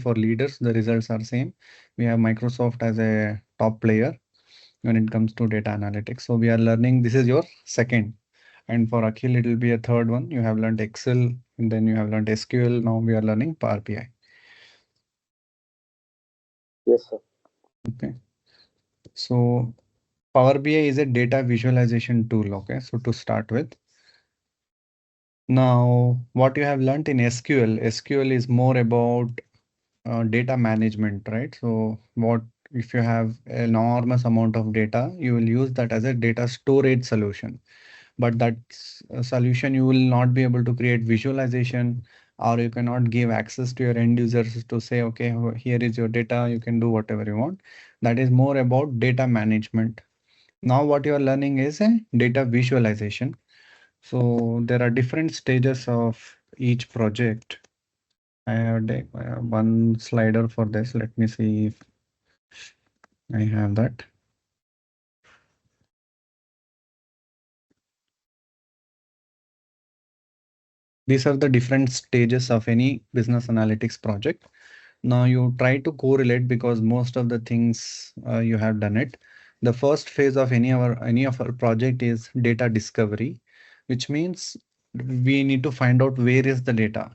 for leaders, the results are same. We have Microsoft as a top player when it comes to data analytics. So we are learning, this is your second. And for Akhil, it will be a third one. You have learned Excel, and then you have learned SQL. Now we are learning Power BI. Yes, sir. Okay. So Power BI is a data visualization tool. Okay. So to start with, now what you have learned in SQL, SQL is more about data management, right? So what if you have enormous amount of data, you will use that as a data storage solution. But that solution, you will not be able to create visualization, or you cannot give access to your end users to say, okay, here is your data, you can do whatever you want. That is more about data management. Now what you are learning is a data visualization. So there are different stages of each project. I have one slider for this. Let me see if I have that. These are the different stages of any business analytics project. Now you try to correlate because most of the things you have done it. The first phase of any of our project is data discovery, which means we need to find out where is the data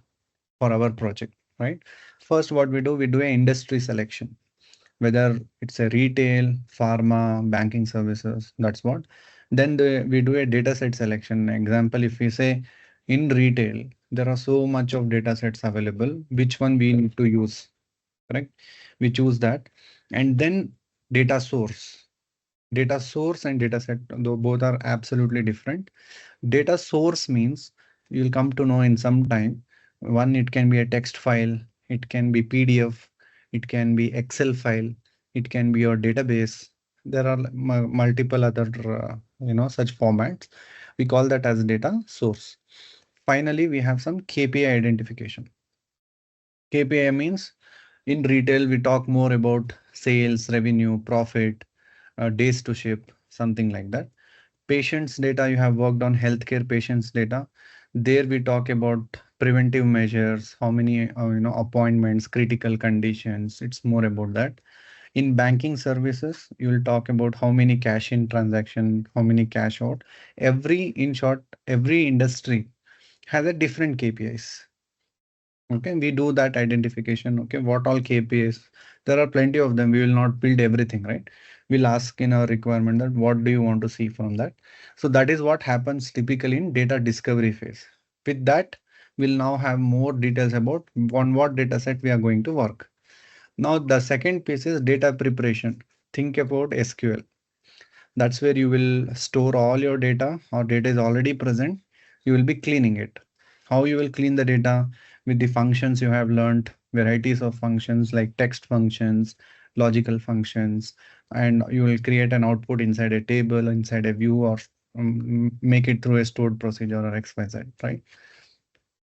for our project, right? First, what we do a industry selection, whether it's a retail, pharma, banking services, that's what. Then we do a data set selection. Example, if we say in retail, there are so much of data sets available, which one we need to use, correct? We choose that. And then data source. Data source and data set, though both are absolutely different. Data source means you'll come to know in some time. One, it can be a text file, it can be PDF, it can be Excel file, it can be your database. There are multiple other, such formats. We call that as data source. Finally, we have some KPI identification. KPI means in retail, we talk more about sales, revenue, profit, days to ship, something like that. Patients data, you have worked on healthcare patients data. There we talk about preventive measures, how many appointments, critical conditions. It's more about that. In banking services, you will talk about how many cash in transaction, how many cash out. In short, every industry has a different KPIs. Okay, we do that identification. Okay, what all KPIs? There are plenty of them. We will not build everything, right? We'll ask in our requirement that what do you want to see from that? So that is what happens typically in data discovery phase. With that, we'll now have more details about on what data set we are going to work. Now, the second piece is data preparation. Think about SQL. That's where you will store all your data, or data is already present. You will be cleaning it. How you will clean the data? With the functions you have learned, varieties of functions like text functions, logical functions, and you will create an output inside a table, inside a view, or make it through a stored procedure or XYZ, right?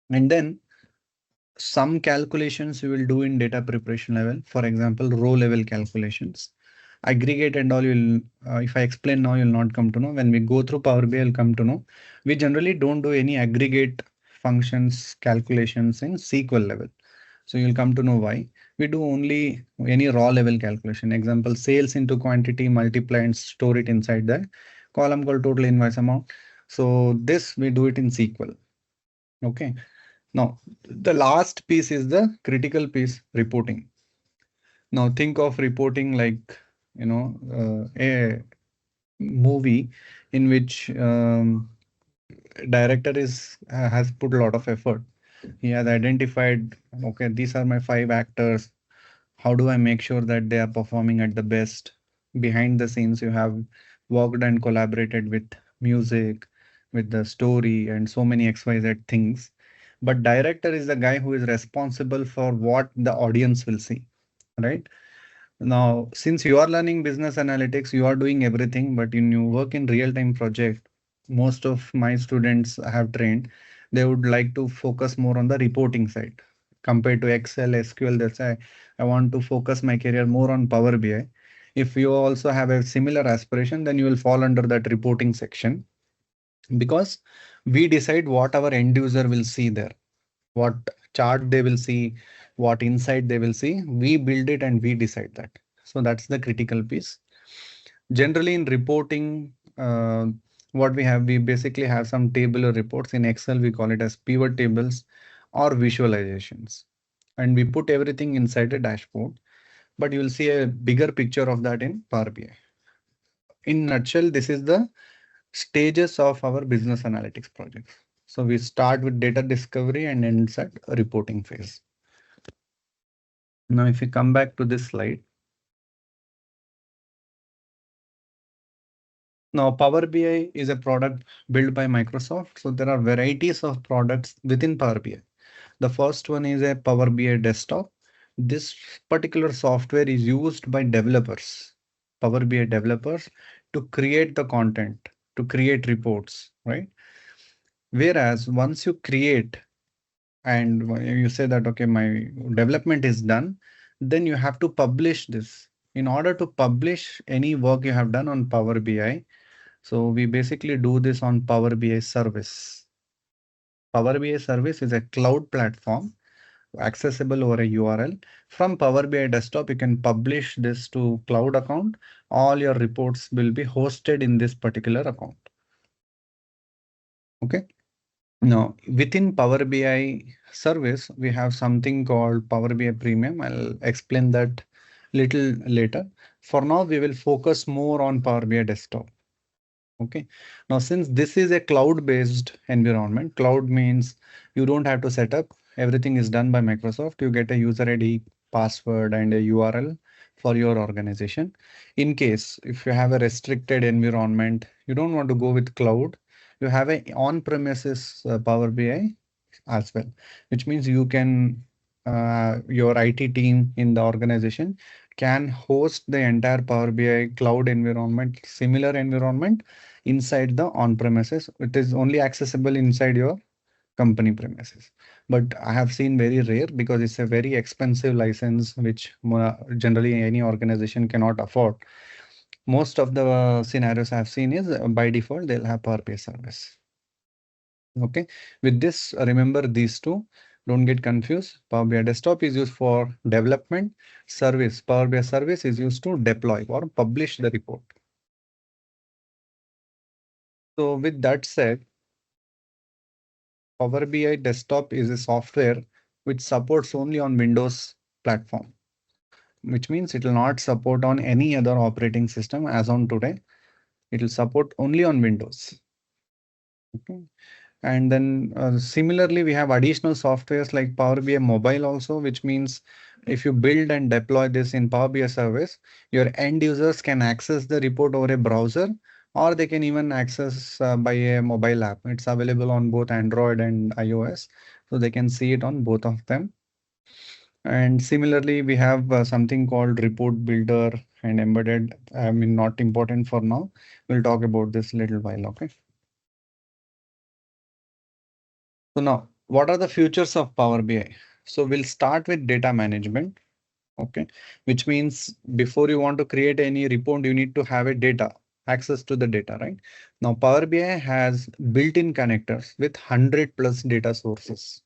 And then some calculations you will do in data preparation level. For example, row level calculations. Aggregate and all, you'll if I explain now, you'll not come to know. When we go through Power BI, you'll come to know. We generally don't do any aggregate functions calculations in SQL level. So you'll come to know why. We do only any raw level calculation. Example, sales into quantity, multiply and store it inside the column called total invoice amount. So this we do it in SQL. Okay. Now, the last piece is the critical piece, reporting. Now, think of reporting like, a movie in which director has put a lot of effort. He has identified, okay, these are my 5 actors. How do I make sure that they are performing at the best? Behind the scenes, you have worked and collaborated with music, with the story, and so many XYZ things. But director is the guy who is responsible for what the audience will see, right? Now, since you are learning business analytics, you are doing everything, but when you work in real-time project, most of my students I have trained, they would like to focus more on the reporting side compared to Excel, SQL. That's I want to focus my career more on Power BI. If you also have a similar aspiration, then you will fall under that reporting section because we decide what our end user will see there, what chart they will see, what insight they will see. We build it and we decide that. So that's the critical piece. Generally in reporting, what we basically have some tabular reports. In Excel, we call it as pivot tables or visualizations. And we put everything inside a dashboard, but you will see a bigger picture of that in Power BI. In nutshell, this is the stages of our business analytics project. So we start with data discovery and ends at reporting phase. Now, if we come back to this slide, now Power BI is a product built by Microsoft. So there are varieties of products within Power BI. The first one is a Power BI desktop. This particular software is used by developers, Power BI developers, to create the content, to create reports, right? Whereas once you create and you say that, okay, my development is done, then you have to publish this. In order to publish any work you have done on Power BI, so we basically do this on Power BI service. Power BI service is a cloud platform accessible over a URL. From Power BI desktop, you can publish this to cloud account. All your reports will be hosted in this particular account. Okay. Now, within Power BI service, we have something called Power BI Premium. I'll explain that little later. For now, we will focus more on Power BI Desktop. Okay. Now, since this is a cloud-based environment, cloud means you don't have to set up. Everything is done by Microsoft. You get a user ID, password, and a URL for your organization. In case if you have a restricted environment, you don't want to go with cloud, you have a on-premises Power BI as well, which means you can your IT team in the organization can host the entire Power BI cloud environment, similar environment inside the on-premises. It is only accessible inside your company premises. But I have seen very rare because it's a very expensive license, which generally any organization cannot afford. Most of the scenarios I've seen is by default, they'll have Power BI service. Okay, with this, remember these two. Don't get confused. Power BI desktop is used for development. Service, Power BI service is used to deploy or publish the report. So with that said, Power BI desktop is a software which supports only on Windows platform, which means it will not support on any other operating system as on today. It will support only on Windows. Okay. And then similarly, we have additional softwares like Power BI Mobile also, which means if you build and deploy this in Power BI service, your end users can access the report over a browser, or they can even access by a mobile app. It's available on both Android and iOS, so they can see it on both of them. And similarly, we have something called Report Builder and Embedded. I mean, not important for now. We'll talk about this little while, okay? So now, what are the futures of Power BI? So we'll start with data management, okay? Which means before you want to create any report, you need to have a data, access to the data, right? Now Power BI has built-in connectors with 100 plus data sources,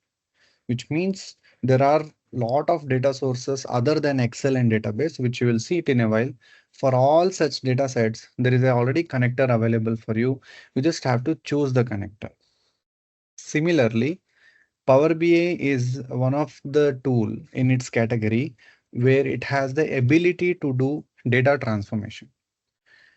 which means there are lot of data sources other than Excel and database, which you will see it in a while. For all such data sets, there is a already connector available for you. You just have to choose the connector. Similarly, Power BI is one of the tool in its category where it has the ability to do data transformation.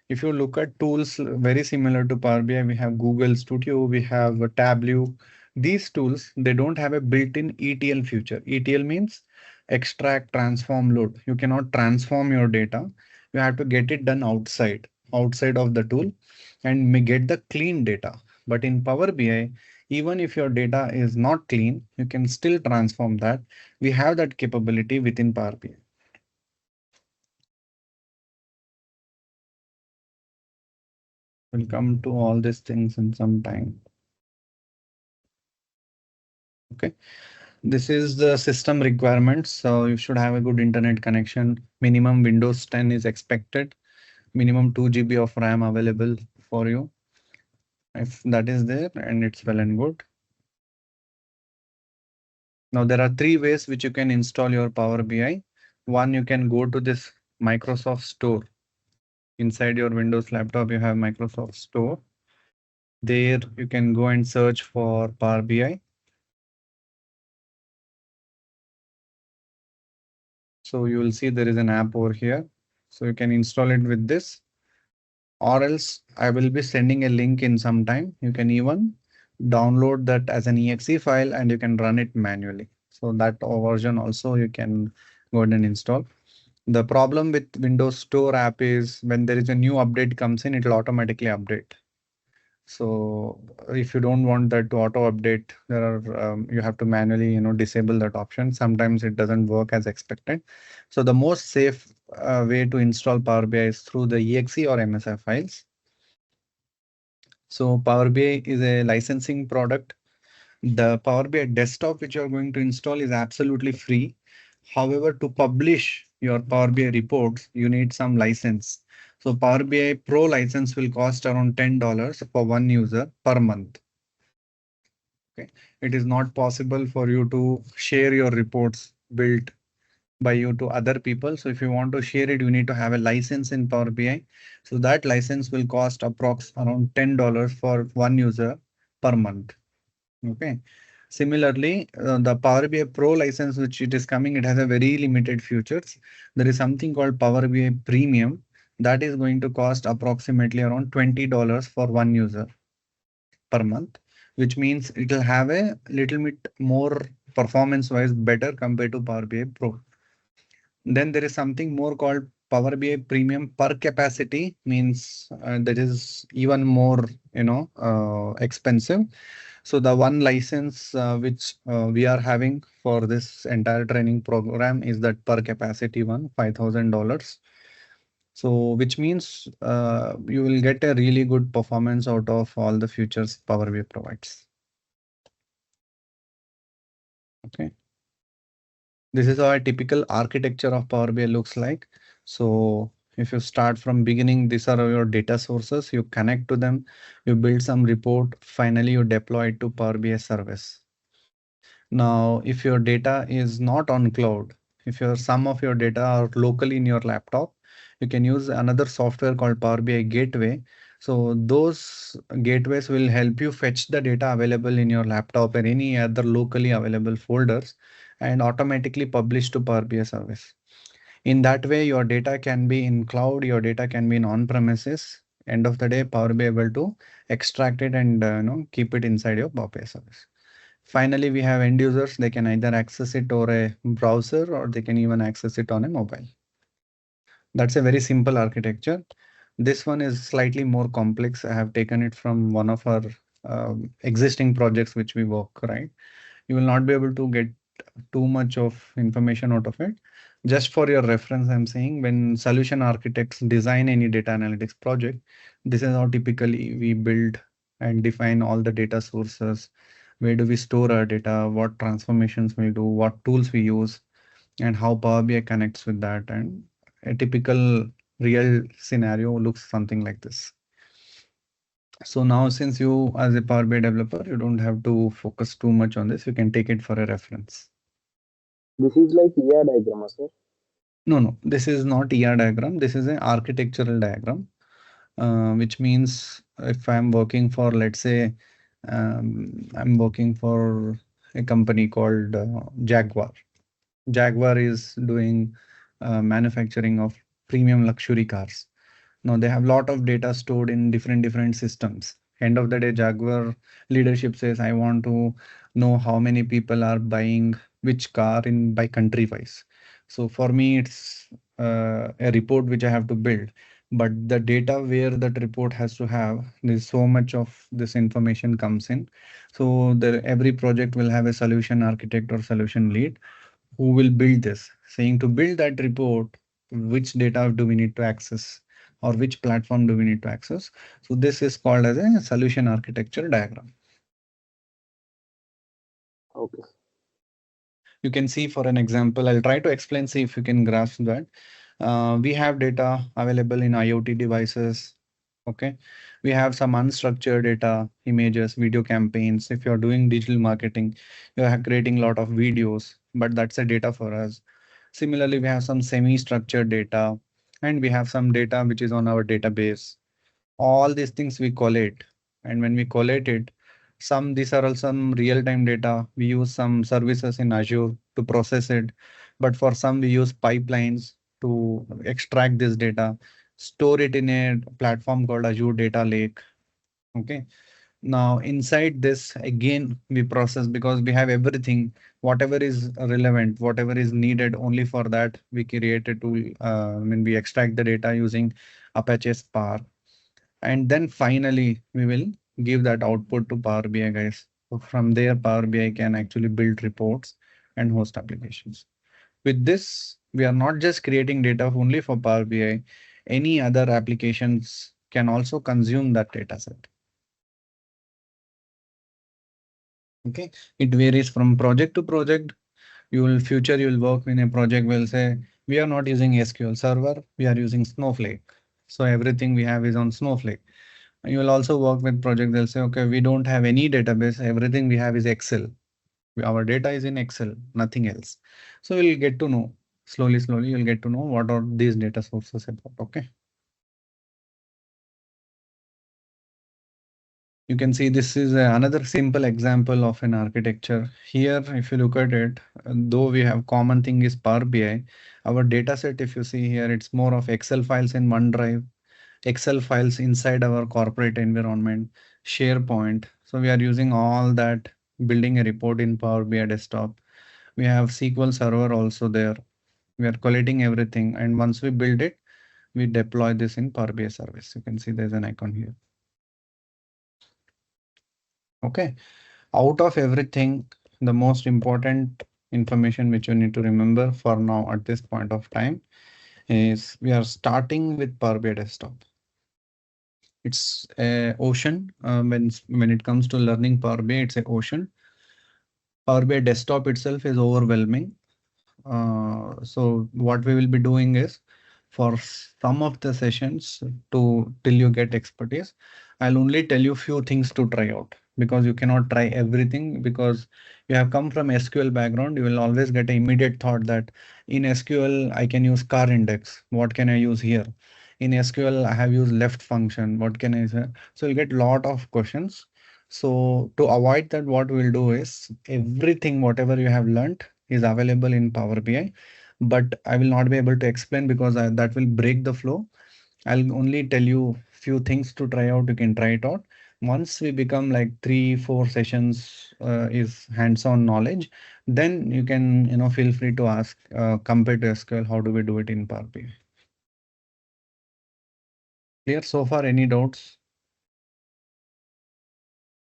If you look at tools very similar to Power BI, we have Google Studio, we have Tableau. These tools, they don't have a built-in ETL feature. ETL means extract, transform, load. You cannot transform your data. You have to get it done outside of the tool and may get the clean data. But in Power BI, even if your data is not clean, you can still transform that. We have that capability within Power BI. We'll come to all these things in some time. Okay. This is the system requirements. So you should have a good internet connection. Minimum Windows 10 is expected. Minimum 2 GB of RAM available for you. If that is there and it's well and good. Now there are three ways which you can install your Power BI. One, you can go to this Microsoft Store. Inside your Windows laptop, you have Microsoft Store. There you can go and search for Power BI. So you will see there is an app over here. So you can install it with this, or else I will be sending a link in some time. You can even download that as an exe file and you can run it manually. So that version also you can go ahead and install. The problem with Windows Store app is when there is a new update comes in, it will automatically update. So if you don't want that to auto update, there are you have to manually disable that option. Sometimes it doesn't work as expected. So the most safe way to install Power BI is through the exe or MSI files. So Power BI is a licensing product. The Power BI desktop which you are going to install is absolutely free. However, to publish your Power BI reports, you need some license. So Power BI Pro license will cost around $10 for one user per month. Okay. It is not possible for you to share your reports built by you to other people. So if you want to share it, you need to have a license in Power BI. So that license will cost approx around $10 for one user per month. Okay. Similarly, the Power BI Pro license, which it is coming, it has a very limited features. There is something called Power BI Premium that is going to cost approximately around $20 for one user per month, which means it will have a little bit more performance wise better compared to Power BI Pro. Then there is something more called Power BI Premium per capacity, means that is even more, expensive. So the one license which we are having for this entire training program is that per capacity one, $5,000. So which means you will get a really good performance out of all the features Power BI provides. Okay. This is how a typical architecture of Power BI looks like. So if you start from beginning, these are your data sources, you connect to them, you build some report, finally you deploy it to Power BI service. Now, if your data is not on cloud, if some of your data are locally in your laptop, you can use another software called Power BI Gateway. So those gateways will help you fetch the data available in your laptop or any other locally available folders and automatically publish to Power BI service. In that way, your data can be in cloud, your data can be in on-premises. End of the day, Power BI able to extract it and keep it inside your Power BI service. Finally, we have end users. They can either access it over a browser or they can even access it on a mobile. That's a very simple architecture. This one is slightly more complex. I have taken it from one of our existing projects which we work, right? You will not be able to get too much of information out of it. Just for your reference, I'm saying when solution architects design any data analytics project, this is how typically we build and define all the data sources. Where do we store our data? What transformations we do? What tools we use? And how Power BI connects with that. And a typical real scenario looks something like this. So now since you as a Power BI developer, you don't have to focus too much on this. You can take it for a reference. This is like ER diagram, sir. No, no, this is not ER diagram. This is an architectural diagram, which means if I'm working for, let's say, I'm working for a company called Jaguar. Jaguar is doing manufacturing of premium luxury cars. Now they have a lot of data stored in different systems. End of the day, Jaguar leadership says, I want to know how many people are buying which car in by country wise. So for me, it's a report which I have to build. But the data where that report has to have, there's so much of this information comes in. So every project will have a solution architect or solution lead who will build this, saying to build that report, which data do we need to access or which platform do we need to access. So this is called as a solution architecture diagram. Okay. You can see for an example, I'll try to explain, see if you can grasp that. We have data available in IoT devices. Okay. We have some unstructured data, images, video campaigns. If you're doing digital marketing, you're creating a lot of videos, but that's a data for us. Similarly, we have some semi-structured data, and we have some data which is on our database. All these things we collate, and when we collate it, some these are all some real-time data. We use some services in Azure to process it, but for some we use pipelines to extract this data, store it in a platform called Azure Data Lake. Okay. Now inside this again we process, because we have everything, whatever is relevant, whatever is needed only for that, we create a tool. When we extract the data using Apache Spark, and then finally we will give that output to Power BI guys. So from there, Power BI can actually build reports and host applications. With this, we are not just creating data only for Power BI. Any other applications can also consume that data set. Okay, it varies from project to project. You will work in a project. Will say we are not using SQL Server, we are using Snowflake. So everything we have is on Snowflake. You will also work with project. They'll say, okay, we don't have any database. Everything we have is Excel. Our data is in Excel, nothing else. So you'll get to know slowly, you'll get to know what are these data sources about. Okay. You can see this is another simple example of an architecture. Here, if you look at it, though we have common thing is Power BI, our data set, if you see here, it's more of Excel files in OneDrive, Excel files inside our corporate environment, SharePoint. So we are using all that, building a report in Power BI desktop. We have SQL Server also there. We are collating everything. And once we build it, we deploy this in Power BI service. You can see there's an icon here. Okay. Out of everything, the most important information which you need to remember for now at this point of time is we are starting with Power BI desktop. It's a ocean. When it comes to learning Power BI, it's a ocean. Power BI desktop itself is overwhelming. So what we will be doing is, for some of the sessions, to till you get expertise, I'll only tell you few things to try out, because you cannot try everything. Because you have come from SQL background, you will always get an immediate thought that in SQL I can use car index. What can I use here? In SQL I have used left function. What can I say? So you'll get lot of questions. So to avoid that, what we'll do is everything, whatever you have learned is available in Power BI, but I will not be able to explain because that will break the flow. I'll only tell you few things to try out. You can try it out. Once we become like 3, 4 sessions is hands-on knowledge, then you can, feel free to ask, compared to SQL, how do we do it in Power BI? Clear so far? Any doubts?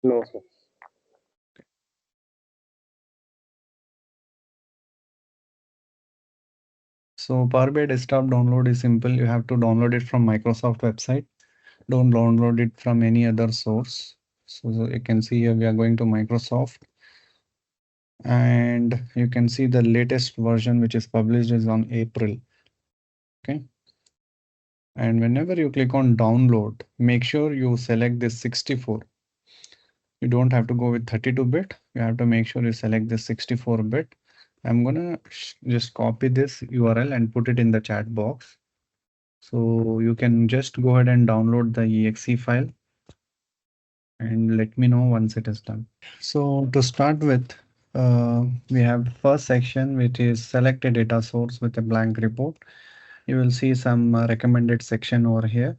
No, sir. So Power BI desktop download is simple. You have to download it from Microsoft website. Don't download it from any other source. So you can see here we are going to Microsoft, and you can see the latest version which is published is on April. Okay. And whenever you click on download, make sure you select this 64. You don't have to go with 32-bit. You have to make sure you select this 64-bit. I'm gonna just copy this URL and put it in the chat box. So you can just go ahead and download the exe file and let me know once it is done. So to start with, we have first section, which is select a data source with a blank report. You will see some recommended section over here.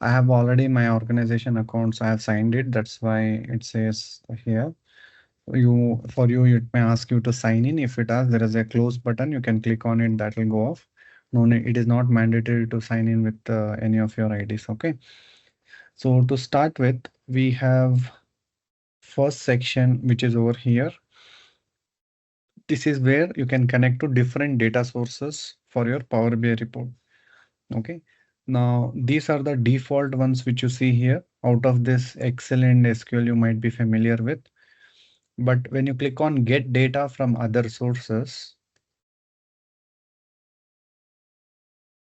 I have already my organization account, so I have signed it. That's why it says here. For you, it may ask you to sign in. If it asks, there is a close button. You can click on it. That will go off. No, it is not mandatory to sign in with any of your IDs. Okay. So to start with, we have first section, which is over here. This is where you can connect to different data sources for your Power BI report. Okay. Now, these are the default ones which you see here. Out of this, Excel and SQL you might be familiar with. But when you click on get data from other sources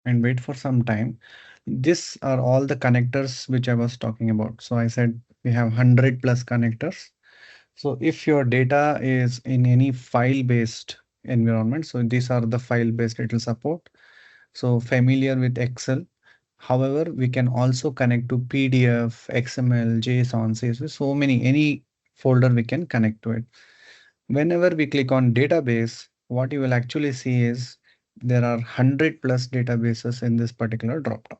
and wait for some time, These are all the connectors which I was talking about. So I said we have 100 plus connectors. So if your data is in any file-based environment, so these are the file-based it will support. So familiar with Excel. However, we can also connect to PDF, XML, JSON, CSV, so many, any folder we can connect to it. Whenever we click on database, what you will actually see is there are 100 plus databases in this particular dropdown.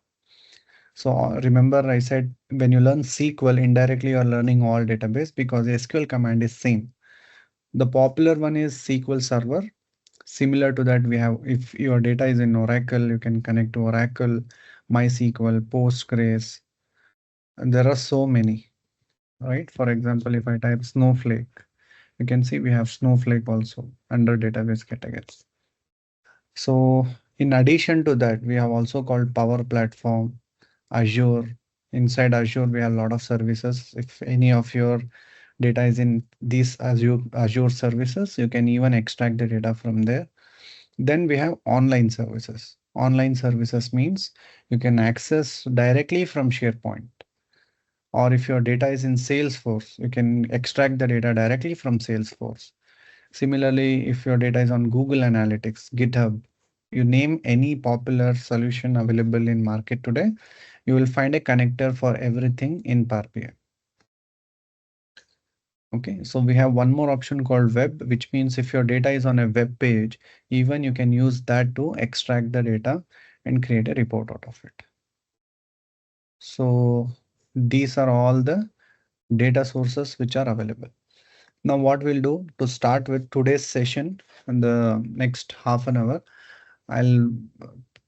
So remember I said when you learn SQL, indirectly you're learning all database because SQL command is same. The popular one is SQL Server. Similar to that, we have if your data is in Oracle, you can connect to Oracle, MySQL, Postgres. And there are so many, right? For example, if I type Snowflake, you can see we have Snowflake also under database categories. So in addition to that, we have also called Power Platform, Azure. Inside Azure, we have a lot of services. If any of your data is in these Azure services, you can even extract the data from there. Then we have online services. Online services means you can access directly from SharePoint. Or if your data is in Salesforce, you can extract the data directly from Salesforce. Similarly, if your data is on Google Analytics, GitHub, you name any popular solution available in market today, you will find a connector for everything in Power BI. Okay, so we have one more option called web, which means if your data is on a web page, even you can use that to extract the data and create a report out of it. So these are all the data sources which are available. Now what we'll do to start with today's session in the next half an hour, I'll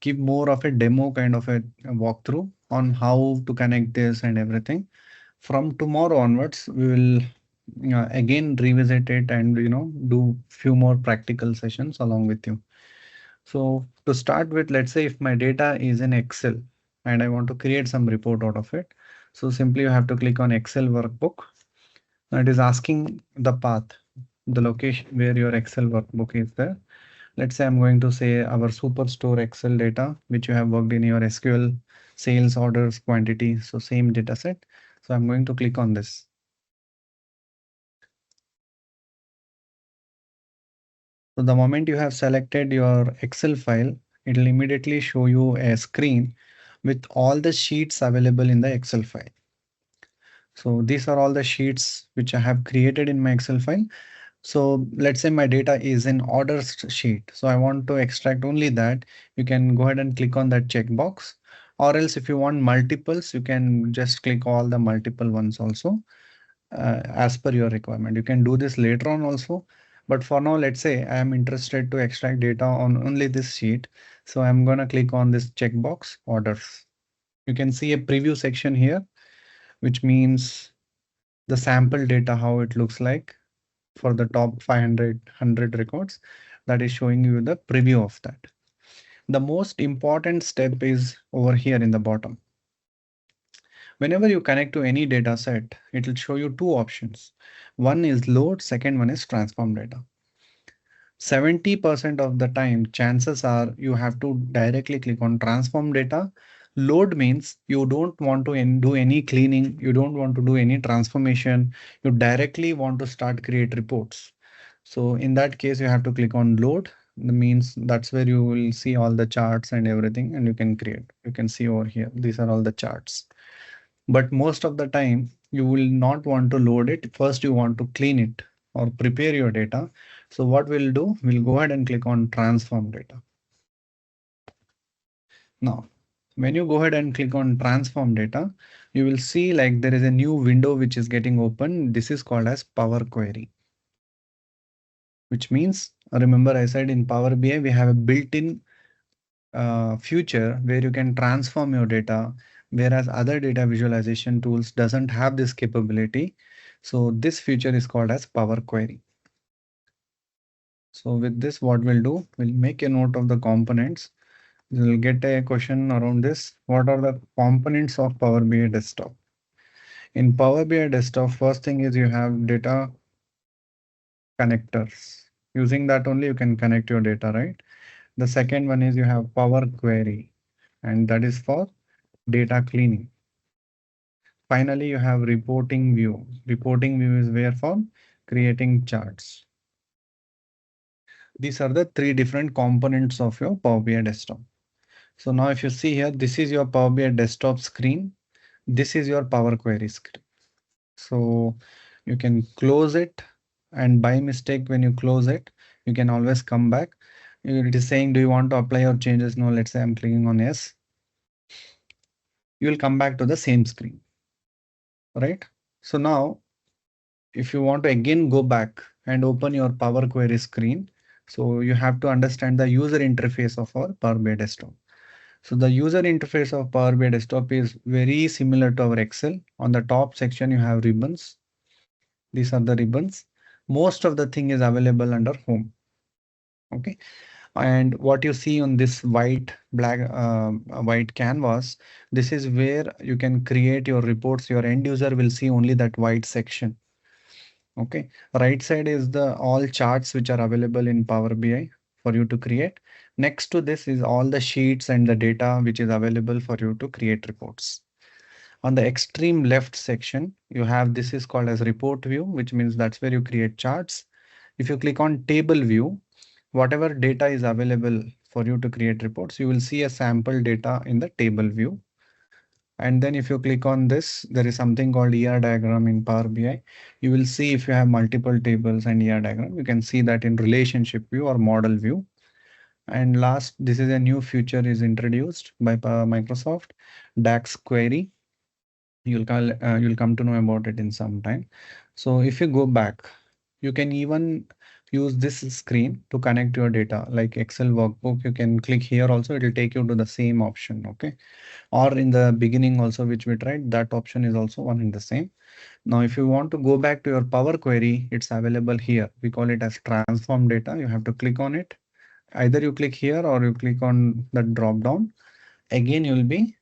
give more of a demo kind of a walkthrough on how to connect this and everything. From tomorrow onwards, we will again revisit it and do few more practical sessions along with you. So to start with, let's say if my data is in Excel and I want to create some report out of it. So simply you have to click on Excel workbook. Now it is asking the path, the location where your Excel workbook is there. Let's say I'm going to say our superstore Excel data, which you have worked in your SQL, sales orders, quantity. So same data set. So I'm going to click on this. So the moment you have selected your Excel file, it will immediately show you a screen with all the sheets available in the Excel file. So these are all the sheets which I have created in my Excel file. So let's say my data is in orders sheet. So I want to extract only that. You can go ahead and click on that checkbox. Or else if you want multiples, you can just click all the multiple ones also as per your requirement. You can do this later on also. But for now, let's say I am interested to extract data on only this sheet. So I'm going to click on this checkbox orders. You can see a preview section here, which means the sample data, how it looks like for the top 500 100 records. That is showing you the preview of that. The most important step is over here in the bottom. Whenever you connect to any data set, it will show you two options. One is load, second one is transform data. 70% of the time, chances are you have to directly click on transform data. Load means you don't want to do any cleaning, you don't want to do any transformation, you directly want to start create reports. So in that case, you have to click on load. That means that's where you will see all the charts and everything, and you can create. You can see over here, these are all the charts. But most of the time, you will not want to load it. First, you want to clean it or prepare your data. So what we'll do, we'll go ahead and click on transform data. Now, when you go ahead and click on transform data, you will see like there is a new window which is getting open. This is called as Power Query, which means, remember I said in Power BI, we have a built-in future where you can transform your data, whereas other data visualization tools doesn't have this capability. So this feature is called as Power Query. So with this, what we'll do, we'll make a note of the components. We'll get a question around this. What are the components of Power BI Desktop? In Power BI Desktop, first thing is you have data connectors. Using that only you can connect your data, right? The second one is you have Power Query, and that is for data cleaning. Finally, you have reporting view. Reporting view is where for creating charts. These are the three different components of your Power BI desktop. So now if you see here, this is your Power BI desktop screen. This is your Power Query screen. So you can close it, and by mistake, when you close it, you can always come back. It is saying, do you want to apply your changes? No, let's say I'm clicking on yes. You will come back to the same screen, right? So now if you want to again go back and open your Power Query screen, so you have to understand the user interface of our Power BI desktop. So the user interface of Power BI desktop is very similar to our Excel. On the top section, you have ribbons. These are the ribbons. Most of the thing is available under home. Okay. And what you see on this white canvas, this is where you can create your reports. Your end user will see only that white section. Okay, right side is the all charts which are available in Power BI for you to create. Next to this is all the sheets and the data which is available for you to create reports. On the extreme left section, you have this is called as report view, which means that's where you create charts. If you click on table view, whatever data is available for you to create reports, you will see a sample data in the table view. And then if you click on this, there is something called ER diagram in Power BI. You will see if you have multiple tables and ER diagram, you can see that in relationship view or model view. And last, this is a new feature is introduced by Microsoft, DAX query. You'll come to know about it in some time. So if you go back, you can even use this screen to connect your data like Excel workbook. You can click here also, it will take you to the same option. Okay, or in the beginning also which we tried, that option is also one and the same. Now if you want to go back to your Power Query, it's available here. We call it as transform data. You have to click on it. Either you click here or you click on the drop down. Again you will be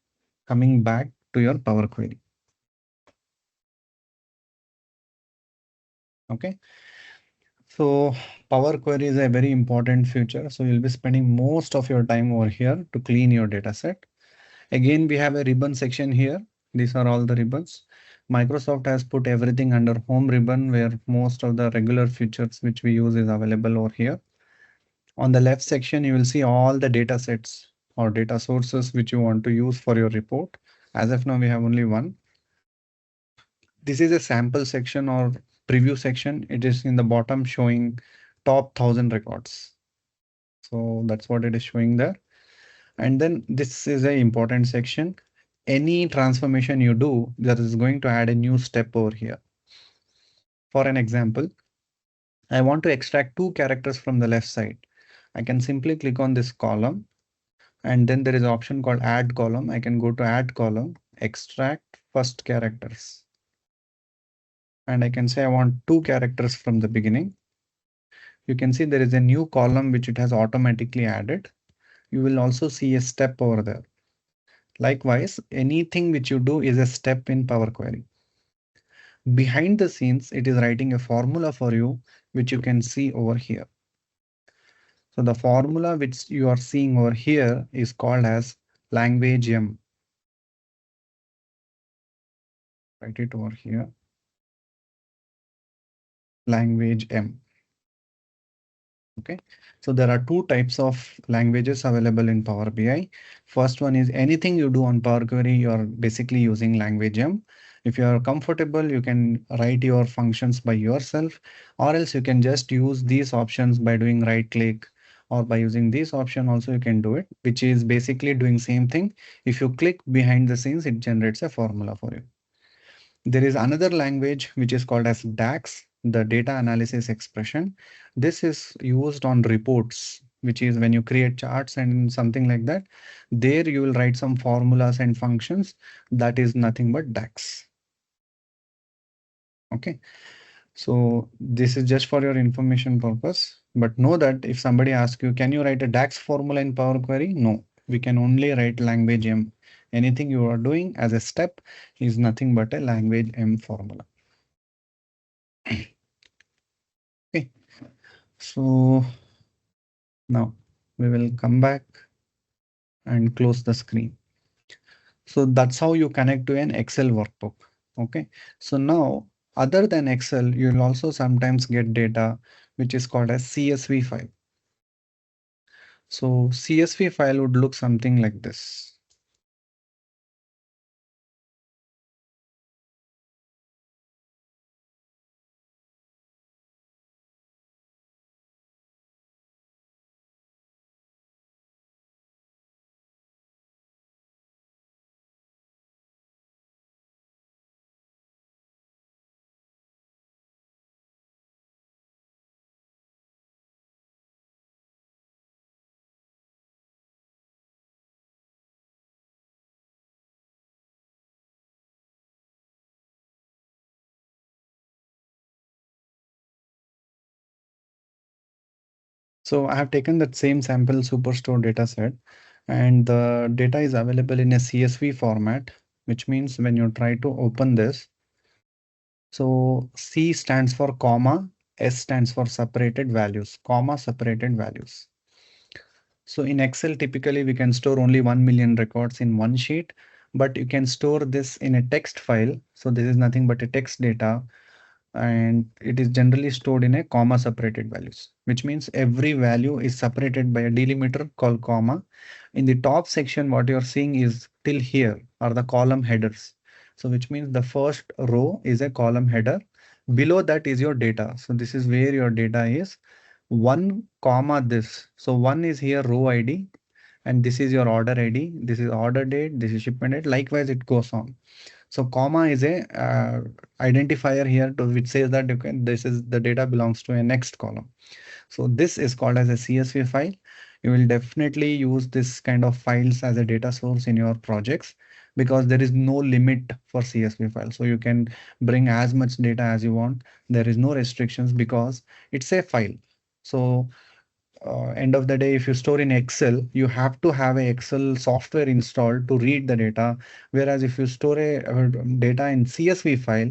coming back to your Power Query. Okay, so Power Query is a very important feature, so you'll be spending most of your time over here to clean your data set. Again, we have a ribbon section here. These are all the ribbons. Microsoft has put everything under home ribbon where most of the regular features which we use is available over here. On the left section, you will see all the data sets or data sources which you want to use for your report. As of now, we have only one. This is a sample section or preview section. It is in the bottom showing top 1,000 records. So that's what it is showing there. And then this is a important section. Any transformation you do, that is going to add a new step over here. For an example, I want to extract two characters from the left side. I can simply click on this column, and then there is an option called add column. I can go to add column, extract first characters. And I can say I want two characters from the beginning. You can see there is a new column which it has automatically added. You will also see a step over there. Likewise, anything which you do is a step in Power Query. Behind the scenes, it is writing a formula for you, which you can see over here. So the formula which you are seeing over here is called as language M. Write it over here, language M. Okay, so there are two types of languages available in Power BI. First one is anything you do on Power Query, you are basically using language M. If you are comfortable, you can write your functions by yourself, or else you can just use these options by doing right click, or by using this option also you can do it, which is basically doing same thing. If you click behind the scenes, it generates a formula for you. There is another language which is called as DAX, the data analysis expression. This is used on reports, which is when you create charts and something like that. There you will write some formulas and functions. That is nothing but DAX. Okay. So this is just for your information purpose. But know that if somebody asks you, can you write a DAX formula in Power Query? No, we can only write language M. Anything you are doing as a step is nothing but a language M formula. Okay, so now we will come back and close the screen. So that's how you connect to an Excel workbook. Okay. So now, other than Excel, you'll also sometimes get data which is called as CSV file. So CSV file would look something like this. So I have taken that same sample superstore data set, and the data is available in a CSV format, which means when you try to open this, so C stands for comma, S stands for separated values, comma separated values. So in Excel, typically we can store only 1 million records in one sheet, but you can store this in a text file. So this is nothing but a text data, and it is generally stored in a comma separated values, which means every value is separated by a delimiter called comma. In the top section, what you're seeing is till here are the column headers. So which means the first row is a column header. Below that is your data. So this is where your data is. One comma this. So one is here row ID, and this is your order ID. This is order date. This is shipment date. Likewise, it goes on. So comma is a identifier here to which says that this is the data belongs to a next column. So this is called as a CSV file. You will definitely use this kind of files as a data source in your projects because there is no limit for CSV file. So you can bring as much data as you want. There is no restrictions because it's a file. So end of the day, if you store in Excel, you have to have a Excel software installed to read the data. Whereas if you store data in CSV file,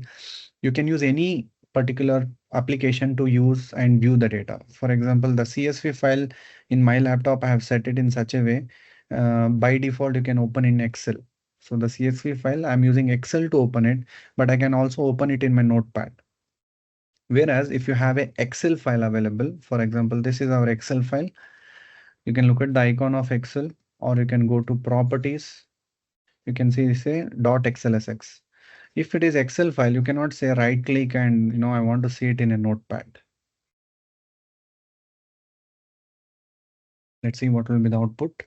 you can use any particular application to use and view the data. For example, the CSV file in my laptop, I have set it in such a way. By default, you can open in Excel. So the CSV file, I'm using Excel to open it, but I can also open it in my notepad. Whereas if you have a Excel file available, for example, this is our Excel file. You can look at the icon of Excel, or you can go to properties. You can see say .xlsx. If it is Excel file, you cannot say right click and I want to see it in a notepad. Let's see what will be the output.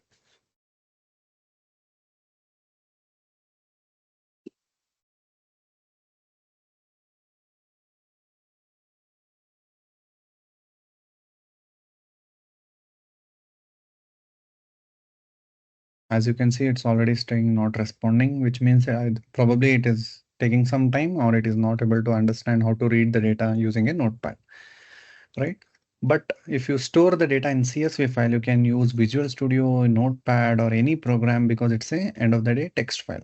As you can see, it's already staying not responding, which means probably it is taking some time or it is not able to understand how to read the data using a notepad, right? But if you store the data in CSV file, you can use Visual Studio, Notepad, or any program because it's a end of the day text file.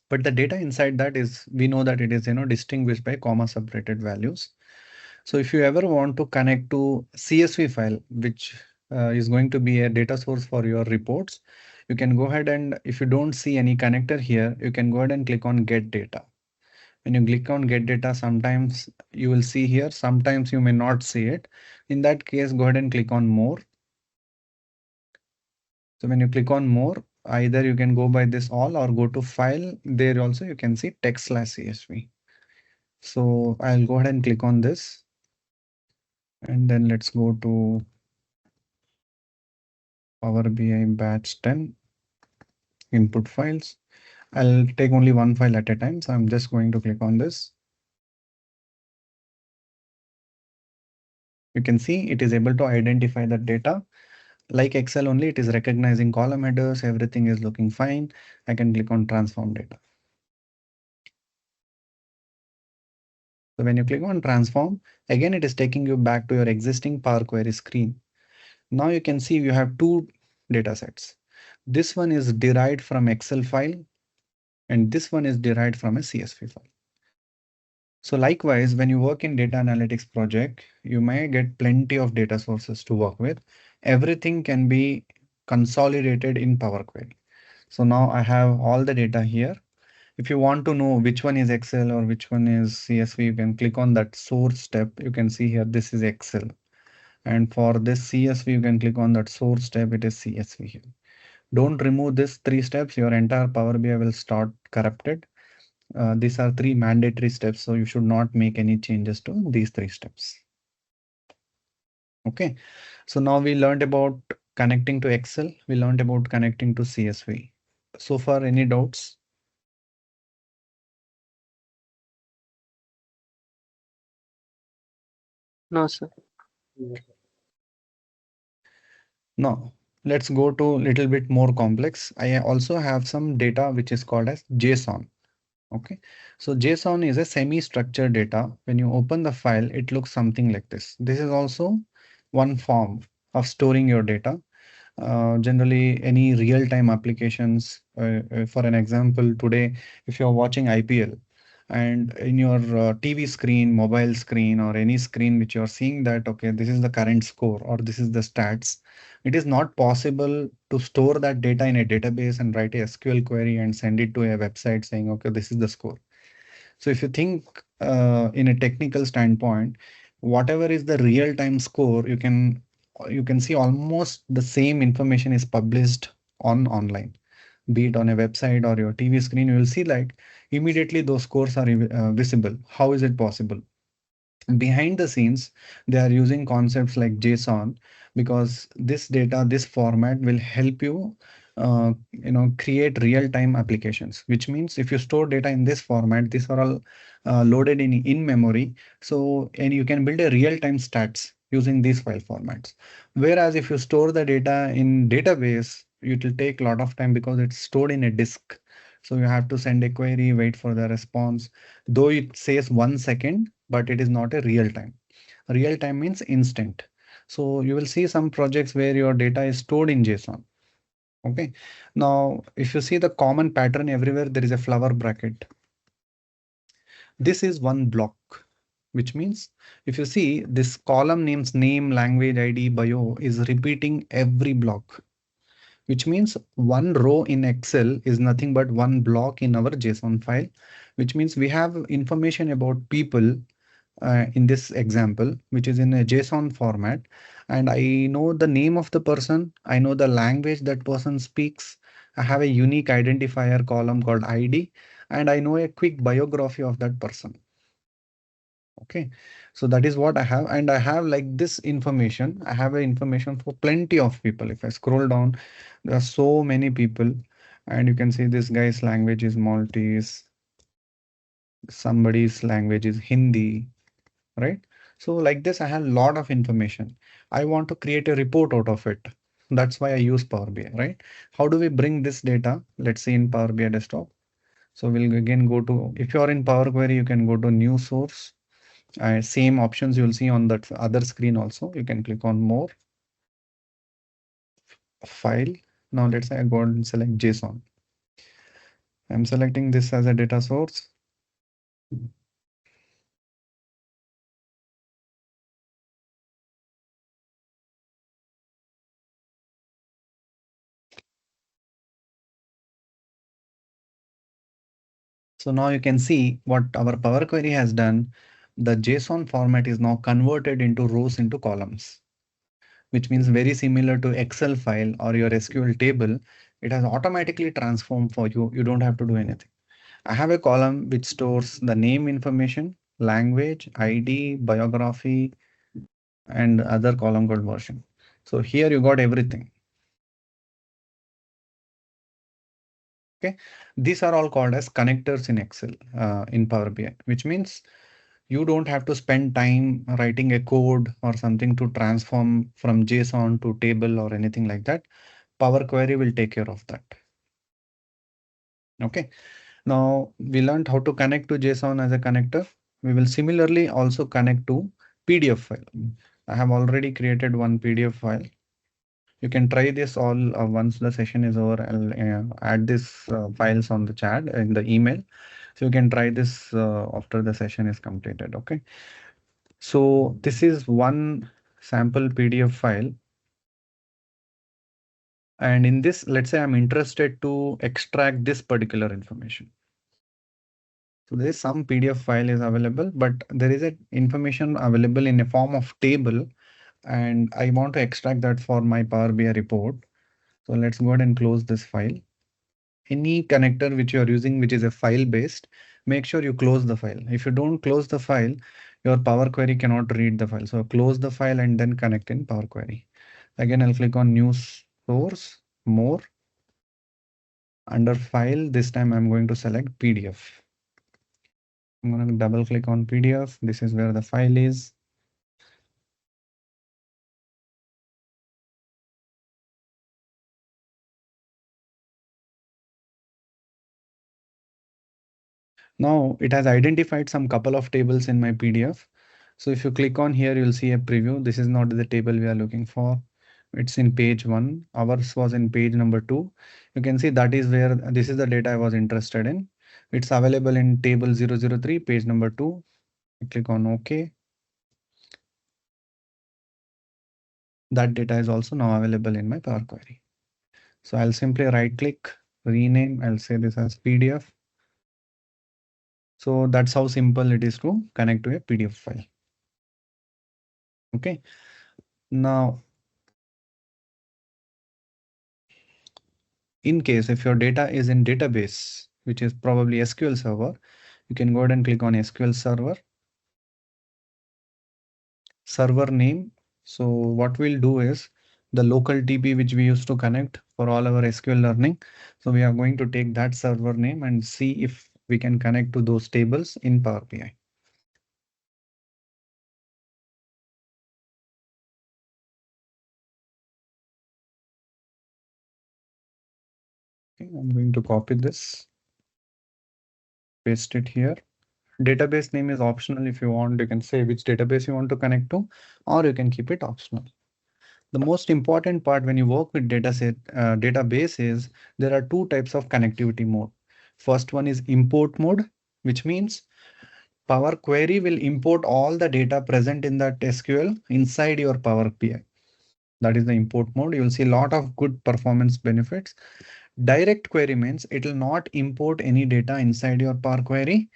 But the data inside that is, we know that it is, distinguished by comma separated values. So if you ever want to connect to CSV file, which is going to be a data source for your reports, you can go ahead and if you don't see any connector here, you can go ahead and click on get data. When you click on get data, sometimes you will see here, sometimes you may not see it. In that case, go ahead and click on more. So when you click on more, either you can go by this all or go to file. There also you can see text/CSV. So I'll go ahead and click on this. And then let's go to Power BI batch 10 input files. I'll take only one file at a time. So I'm just going to click on this. You can see it is able to identify the data. Like Excel only, it is recognizing column headers. Everything is looking fine. I can click on transform data. So when you click on transform, again, it is taking you back to your existing Power Query screen. Now you can see you have two data sets. This one is derived from Excel file and this one is derived from a CSV file. So likewise, when you work in data analytics project, you may get plenty of data sources to work with. Everything can be consolidated in Power Query. So now I have all the data here. If you want to know which one is Excel or which one is CSV, you can click on that source step. You can see here, this is Excel. And for this CSV, you can click on that source step. It is CSV here. Don't remove this three steps. Your entire Power BI will start corrupted. These are three mandatory steps. So you should not make any changes to these three steps. Okay. So now we learned about connecting to Excel. We learned about connecting to CSV. So far, any doubts? No, sir. Yes, sir. Now, let's go to a little bit more complex. I also have some data which is called as JSON. Okay, so JSON is a semi-structured data. When you open the file, it looks something like this. This is also one form of storing your data. Generally, any real-time applications. For an example, today, if you're watching IPL and in your TV screen, mobile screen, or any screen which you're seeing that, okay, this is the current score or this is the stats, it is not possible to store that data in a database and write a SQL query and send it to a website saying, okay, this is the score. So if you think in a technical standpoint, whatever is the real-time score, you can see almost the same information is published on online, be it on a website or your TV screen. You will see like immediately those scores are visible. How is it possible? Behind the scenes, they are using concepts like JSON because this data, this format will help you, create real-time applications. Which means if you store data in this format, these are all loaded in memory. So and you can build a real-time stats using these file formats. Whereas if you store the data in database, it will take a lot of time because it's stored in a disk. So you have to send a query, wait for the response. Though it says 1 second, but it is not a real time. Real time means instant. So you will see some projects where your data is stored in JSON. Okay. Now, if you see the common pattern everywhere, there is a flower bracket. This is one block, which means if you see this column names name, language, ID, bio is repeating every block, which means one row in Excel is nothing but one block in our JSON file, which means we have information about people in this example, which is in a JSON format. And I know the name of the person. I know the language that person speaks. I have a unique identifier column called ID, and I know a quick biography of that person. Okay, so that is what I have. And I have like this information. I have a information for plenty of people. If I scroll down, there are so many people. And you can see this guy's language is Maltese, somebody's language is Hindi, right? So like this, I have a lot of information. I want to create a report out of it. That's why I use Power BI, right? How do we bring this data? Let's see in Power BI desktop. So we'll again go to, if you are in Power Query, you can go to new source. Same options you'll see on that other screen also. You can click on more, file. Now let's say I go and select JSON. I'm selecting this as a data source. So now you can see what our Power Query has done. The JSON format is now converted into rows into columns, which means very similar to Excel file or your SQL table. It has automatically transformed for you. You don't have to do anything. I have a column which stores the name information, language, ID, biography, and other column called version. So here you got everything. Okay, these are all called as connectors in Excel in Power BI, which means you don't have to spend time writing a code or something to transform from JSON to table or anything like that. Power Query will take care of that. Okay, now we learned how to connect to JSON as a connector. We will similarly also connect to PDF file. I have already created one PDF file. You can try this all once the session is over. I'll add this files on the chat in the email. So you can try this after the session is completed. Okay. So this is one sample PDF file. And in this, let's say I'm interested to extract this particular information. So there is some PDF file is available, but there is a information available in a form of table, and I want to extract that for my Power BI report. So let's go ahead and close this file. Any connector which you are using, which is a file based, make sure you close the file. If you don't close the file, your Power Query cannot read the file. So close the file and then connect in Power Query. Again, I'll click on new source, more. Under file, this time I'm going to select PDF. I'm going to double click on PDF. This is where the file is. Now it has identified some couple of tables in my PDF. So if you click on here, you'll see a preview. This is not the table we are looking for. It's in page 1. Ours was in page number 2. You can see that is where this is the data I was interested in. It's available in table 003, page number 2. Click on OK. That data is also now available in my Power Query. So I'll simply right click, rename. I'll say this as PDF. So that's how simple it is to connect to a PDF file. Okay. Now, in case if your data is in database, which is probably SQL Server, you can go ahead and click on SQL Server, server name. So what we'll do is the local TP which we used to connect for all our SQL learning. So we are going to take that server name and see if we can connect to those tables in Power BI. Okay, I'm going to copy this, paste it here. Database name is optional. If you want, you can say which database you want to connect to, or you can keep it optional. The most important part when you work with database is there are two types of connectivity mode. First one is import mode, which means Power Query will import all the data present in that SQL inside your Power BI. That is the import mode. You will see a lot of good performance benefits. Direct query means it will not import any data inside your Power Query.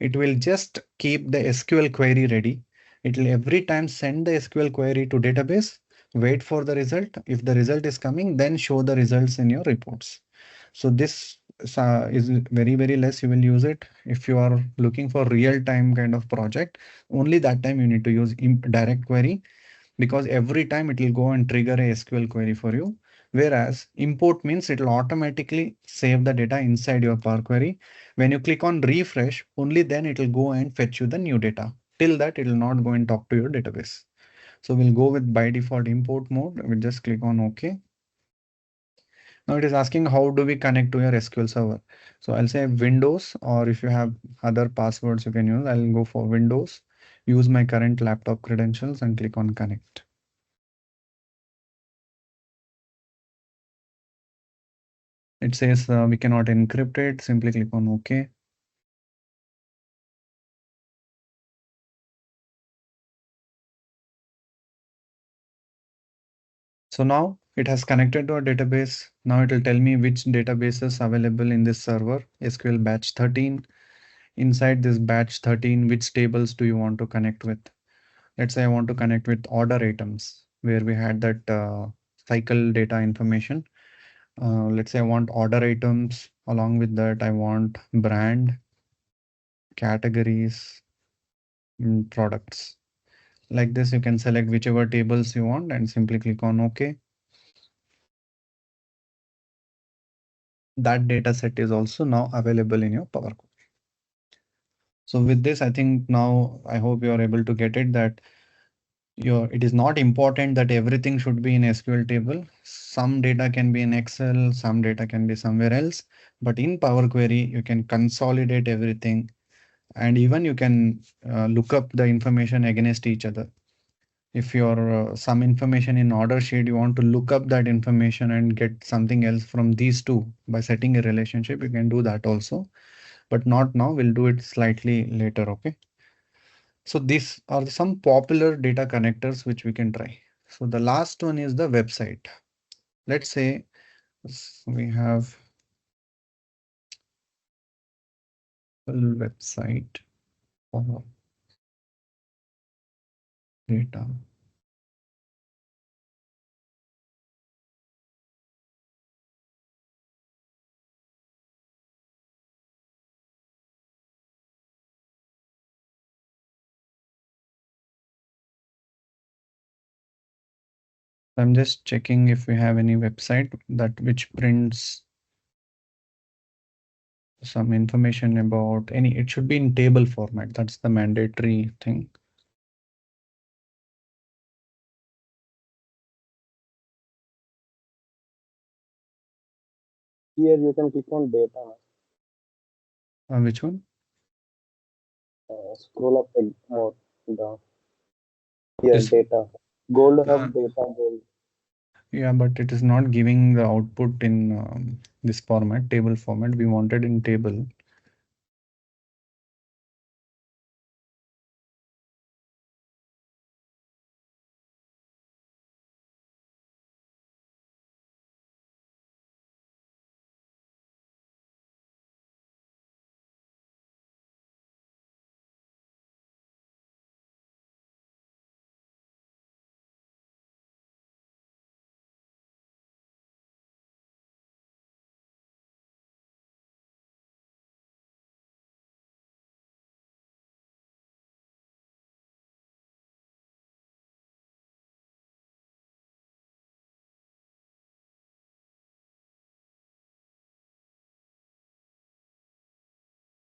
It will just keep the SQL query ready. It will every time send the SQL query to database, wait for the result. If the result is coming, then show the results in your reports. So this is very less you will use it. If you are looking for real time kind of project, only that time you need to use direct query, because every time it will go and trigger a SQL query for you. Whereas import means it will automatically save the data inside your Power Query. When you click on refresh, only then it will go and fetch you the new data. Till that, it will not go and talk to your database. So we'll go with by default import mode. We'll just click on OK. Now it is asking how do we connect to your SQL server. So I'll say Windows, or if you have other passwords you can use, I'll go for Windows, use my current laptop credentials and click on connect. It says we cannot encrypt it. Simply click on OK. So now it has connected to a database. Now it will tell me which databases available in this server, SQL batch 13. Inside this batch 13, which tables do you want to connect with? Let's say I want to connect with order items, where we had that cycle data information. Let's say I want order items. Along with that, I want brand, categories, products. Like this, you can select whichever tables you want and simply click on OK. That data set is also now available in your Power Query. So with this, I think now I hope you are able to get it that it is not important that everything should be in SQL table. Some data can be in Excel, some data can be somewhere else, but in Power Query, you can consolidate everything, and even you can look up the information against each other. If you're some information in order sheet, you want to look up that information and get something else from these two by setting a relationship, you can do that also, but not now. We'll do it slightly later. Okay. So these are some popular data connectors which we can try. So the last one is the website. Let's say We have full website for data. I'm just checking if we have any website that which prints some information about any. It should be in table format. That's the mandatory thing. Here you can click on data. Which one? Scroll up a more down. Here This. data. Gold Uh, hub data gold. yeah, but it is not giving the output in this format, table format. We wanted in table.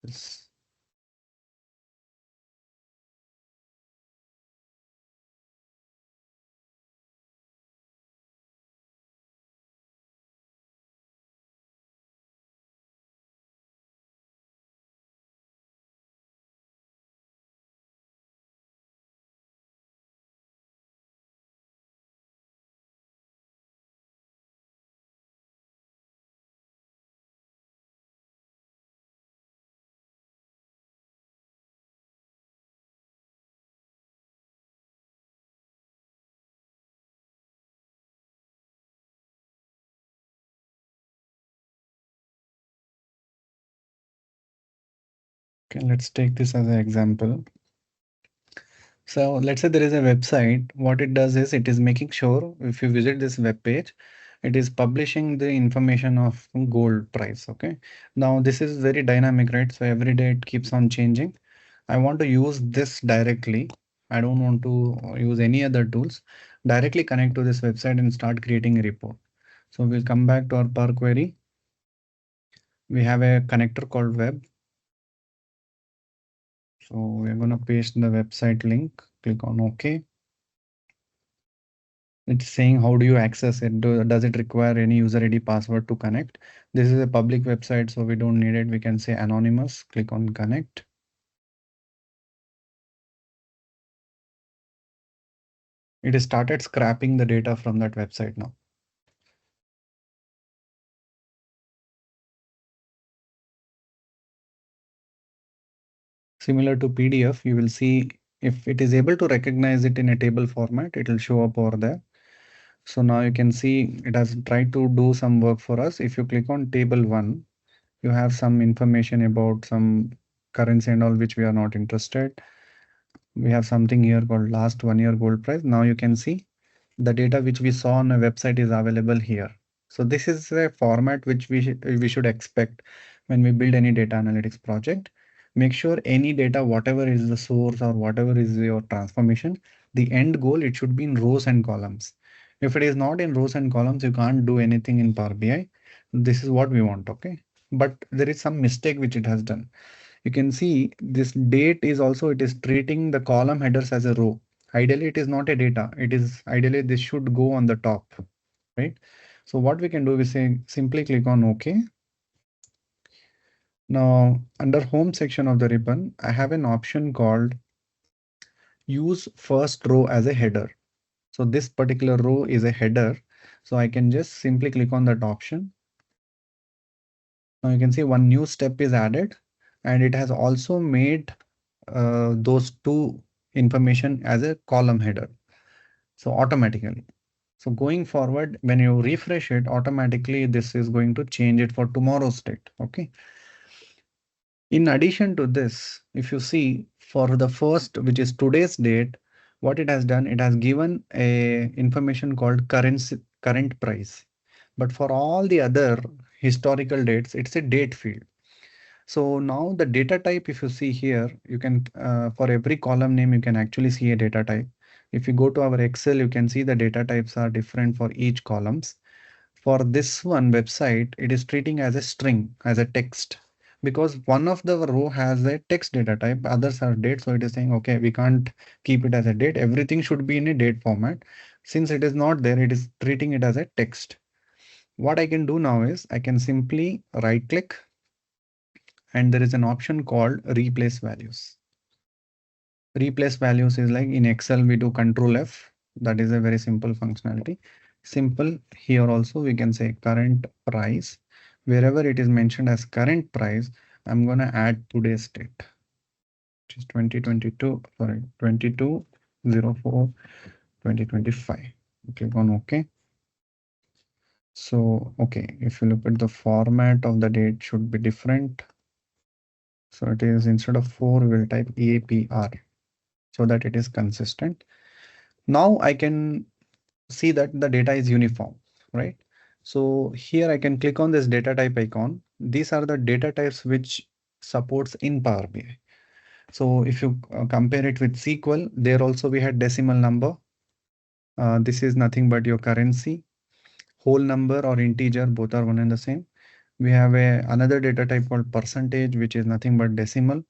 Yes. Okay, let's take this as an example. So let's say there is a website. What it does is it is making sure if you visit this web page, it is publishing the information of gold price. Okay. Now this is very dynamic, right? So every day it keeps on changing. I want to use this directly. I don't want to use any other tools. Directly connect to this website and start creating a report. So we'll come back to our per query. We have a connector called web. So we're going to paste the website link. Click on OK. It's saying how do you access it? Does it require any user ID password to connect? This is a public website, so we don't need it. We can say anonymous. Click on connect. It has started scrapping the data from that website now. Similar to PDF, you will see if it is able to recognize it in a table format, it will show up over there. So now you can see it has tried to do some work for us. If you click on table 1, you have some information about some currency and all which we are not interested. We have something here called last 1 year gold price. Now you can see the data which we saw on a website is available here. So this is a format which we should expect when we build any data analytics project. Make sure any data, whatever is the source or whatever is your transformation, the end goal, it should be in rows and columns. If it is not in rows and columns, you can't do anything in Power BI. This is what we want, okay? But there is some mistake which it has done. You can see this date is also, it is treating the column headers as a row. Ideally, it is not a data. It is ideally this should go on the top, right? So what we can do is say simply click on OK. Now under home section of the ribbon, I have an option called use first row as a header. So this particular row is a header. So I can just simply click on that option. Now you can see one new step is added and it has also made those two information as a column header. So automatically. So going forward, when you refresh it, automatically this is going to change it for tomorrow's date. Okay. In addition to this, if you see for the first, which is today's date, what it has done, it has given a information called current price. But for all the other historical dates, it's a date field. So now the data type, if you see here, you can, for every column name, you can actually see a data type. If you go to our Excel, you can see the data types are different for each columns. For this one website, it is treating as a string, as a text, because one of the row has a text data type, others are date. So it is saying, okay, we can't keep it as a date. Everything should be in a date format. Since it is not there, it is treating it as a text. What I can do now is I can simply right click, and there is an option called replace values. Replace values is like in Excel, we do Control F. That is a very simple functionality. Simple here also, we can say current price. Wherever it is mentioned as current price, I'm going to add today's date, which is 2022, sorry, 22/04/2025. Click on OK. So, okay, if you look at the format of the date should be different. So it is instead of 4, we'll type APR so that it is consistent. Now I can see that the data is uniform, right? So here I can click on this data type icon. These are the data types which supports in Power BI. So if you compare it with SQL, there also we had decimal number. This is nothing but your currency, whole number or integer, both are one and the same. We have another data type called percentage, which is nothing but decimal.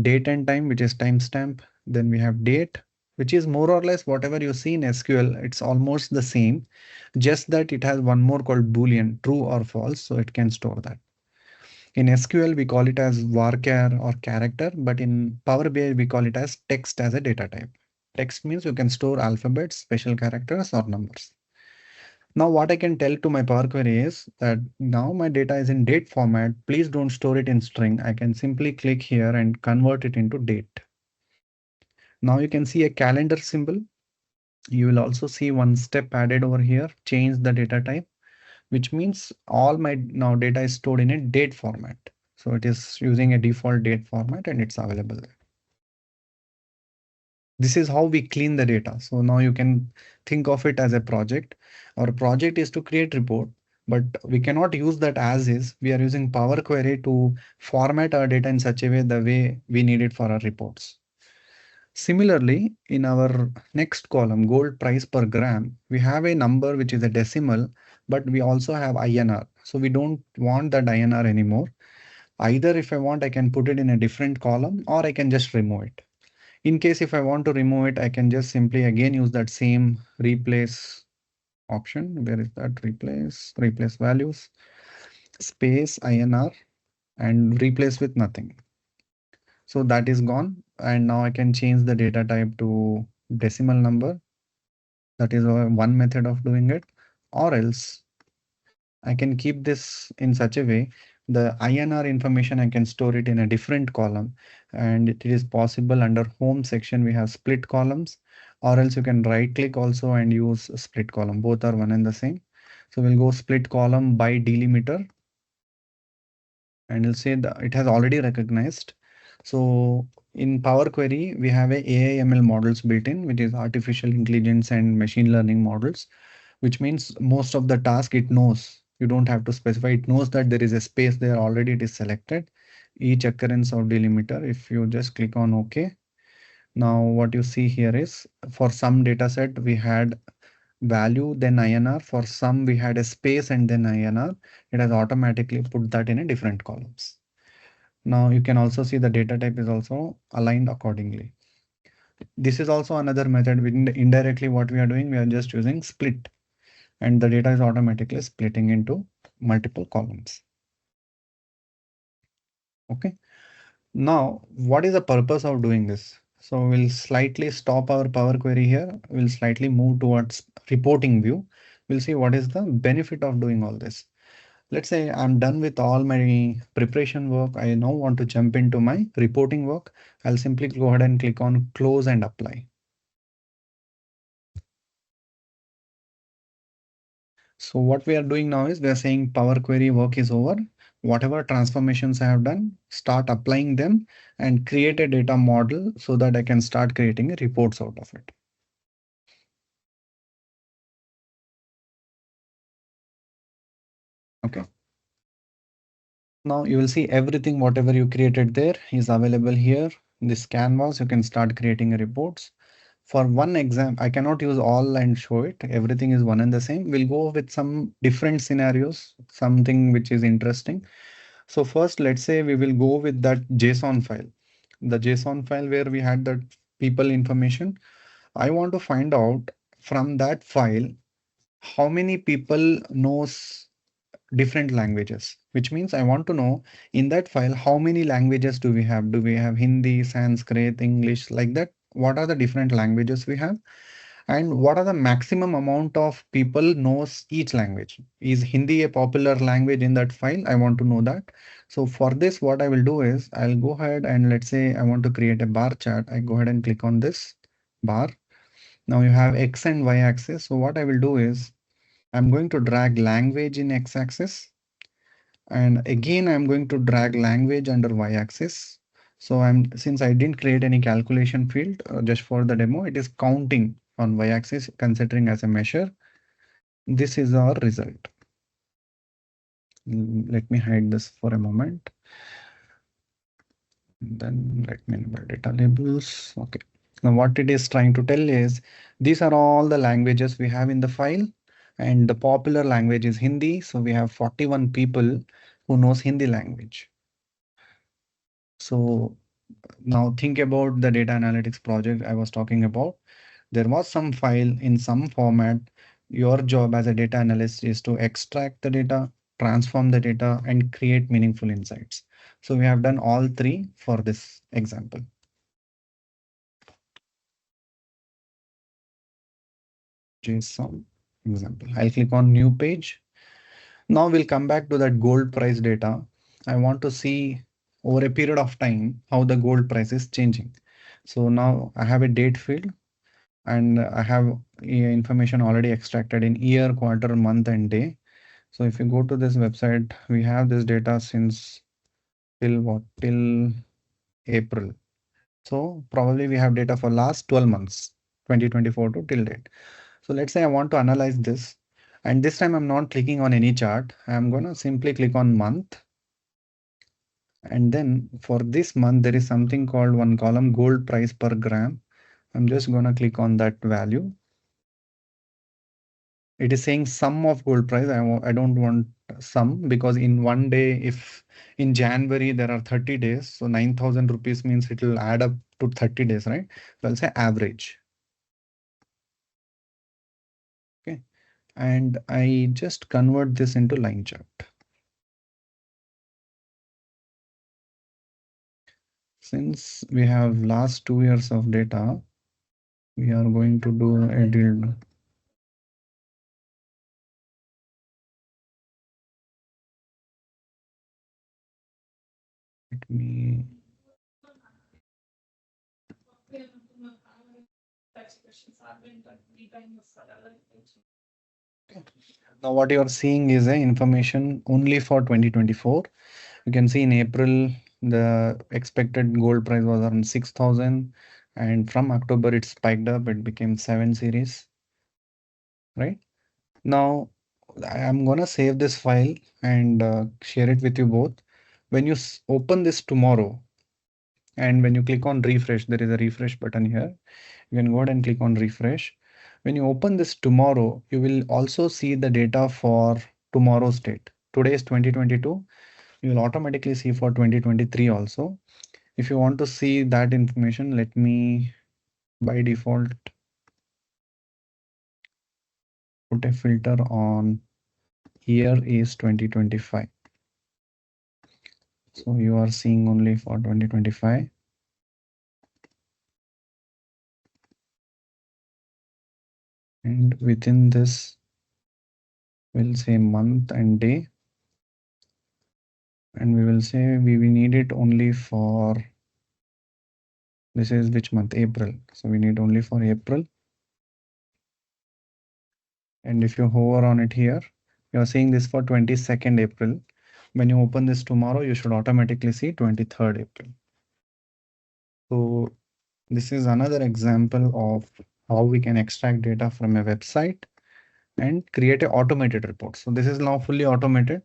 Date and time, which is timestamp. Then we have date, which is more or less whatever you see in SQL. It's almost the same, just that it has one more called Boolean, true or false. So it can store that. In SQL, we call it as varchar or character, but in Power BI, we call it as text as a data type. Text means you can store alphabets, special characters, or numbers. Now, what I can tell to my Power Query is that now my data is in date format. Please don't store it in string. I can simply click here and convert it into date. Now you can see a calendar symbol. You will also see one step added over here, change the data type, which means all my now data is stored in a date format. So it is using a default date format and it's available there. This is how we clean the data. So now you can think of it as a project. Our project is to create report, but we cannot use that as is. We are using Power Query to format our data in such a way the way we need it for our reports. Similarly, in our next column, gold price per gram, we have a number which is a decimal, but we also have INR. So we don't want that INR anymore. Either if I want, I can put it in a different column or I can just remove it. In case if I want to remove it, I can just simply again use that same replace option. Where is that? Replace values, space INR, and replace with nothing. So that is gone. And now I can change the data type to decimal number. That is one method of doing it. Or else I can keep this in such a way, the INR information, I can store it in a different column. And it is possible under home section, we have split columns, or else you can right click also and use a split column. Both are one and the same. So we'll go split column by delimiter, and it'll say that it has already recognized. So in Power Query, we have a AI/ML models built in, which is artificial intelligence and machine learning models, which means most of the task it knows. You don't have to specify. It knows that there is a space there already. It is selected. Each occurrence of delimiter. If you just click on OK, now what you see here is for some data set we had value then INR. For some we had a space and then INR. It has automatically put that in a different columns. Now you can also see the data type is also aligned accordingly. This is also another method. Indirectly what we are doing, we are just using split, and the data is automatically splitting into multiple columns. Okay. Now, what is the purpose of doing this? So we'll slightly stop our Power Query here. We'll slightly move towards reporting view. We'll see what is the benefit of doing all this. Let's say I'm done with all my preparation work. I now want to jump into my reporting work. I'll simply go ahead and click on close and apply. So what we are doing now is we are saying Power Query work is over. Whatever transformations I have done, start applying them and create a data model so that I can start creating reports out of it. Okay. Now you will see everything, whatever you created there is available here. This canvas, you can start creating reports. For one exam, I cannot use all and show it. Everything is one and the same. We'll go with some different scenarios, something which is interesting. So first, let's say we will go with that JSON file, the JSON file where we had that people information. I want to find out from that file how many people knows different languages, which means I want to know in that file how many languages do we have? Do we have Hindi, Sanskrit, English, like that? What are the different languages we have? And what are the maximum amount of people knows each language? Is Hindi a popular language in that file? I want to know that. So for this, what I will do is I'll go ahead and let's say I want to create a bar chart. I go ahead and click on this bar. Now you have X and Y axis. So what I will do is I'm going to drag language in X axis. And again, I'm going to drag language under Y axis. So since I didn't create any calculation field just for the demo, it is counting on Y axis considering as a measure. This is our result. Let me hide this for a moment. Then let me enable data labels. Okay. Now what it is trying to tell is these are all the languages we have in the file, and the popular language is Hindi. So we have 41 people who knows Hindi language. So now think about the data analytics project I was talking about. There was some file in some format. Your job as a data analyst is to extract the data, transform the data, and create meaningful insights. So we have done all three for this example. JSON example. I'll click on new page. Now we'll come back to that gold price data. I want to see over a period of time how the gold price is changing. So now I have a date field and I have information already extracted in year, quarter, month, and day. So if you go to this website, we have this data since till what? Till April. So probably we have data for last 12 months, 2024 to till date. So let's say I want to analyze this. And this time I'm not clicking on any chart. I'm going to simply click on month. And then for this month, there is something called one column gold price per gram. I'm just going to click on that value. It is saying sum of gold price. I don't want sum because in one day, if in January there are 30 days, so 9,000 rupees means it will add up to 30 days, right? So I'll say average. Okay. And I just convert this into line chart. Since we have last 2 years of data, we are going to do a drill. Let me. Now what you are seeing is a information only for 2024. You can see in April, the expected gold price was around 6,000. And from October, it spiked up. It became 7 series, right? Now, I'm going to save this file and share it with you both. When you open this tomorrow, and when you click on refresh, there is a refresh button here. You can go ahead and click on refresh. When you open this tomorrow, you will also see the data for tomorrow's date. Today is 2022. You will automatically see for 2023 also. If you want to see that information, let me by default put a filter on year is 2025. So you are seeing only for 2025. And within this, we'll say month and day. And we will say we need it only for, this is which month? April. So we need only for April. And if you hover on it here, you are seeing this for 22nd April. When you open this tomorrow, you should automatically see 23rd April. So this is another example of how we can extract data from a website and create a automated report. So this is now fully automated.